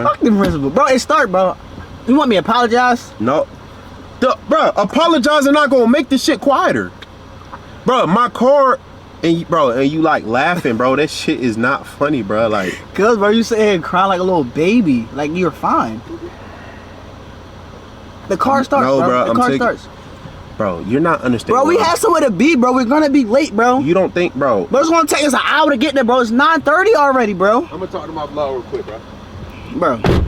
Fuck the principal, bro. It start, bro. You want me to apologize? No. Bro, apologizing not gonna make this shit quieter. Bro, my car, and you like laughing, bro. That shit is not funny, bro. Like, cause bro, you sitting here crying like a little baby, like you're fine. The car starts, no, bro. The car starts. Bro, you're not understanding. Bro, we have somewhere to be, bro. We're gonna be late, bro. You don't think, bro? Bro, it's gonna take us an hour to get there, bro. It's 9:30 already, bro. I'm gonna talk to my vlog real quick, bro. Bro.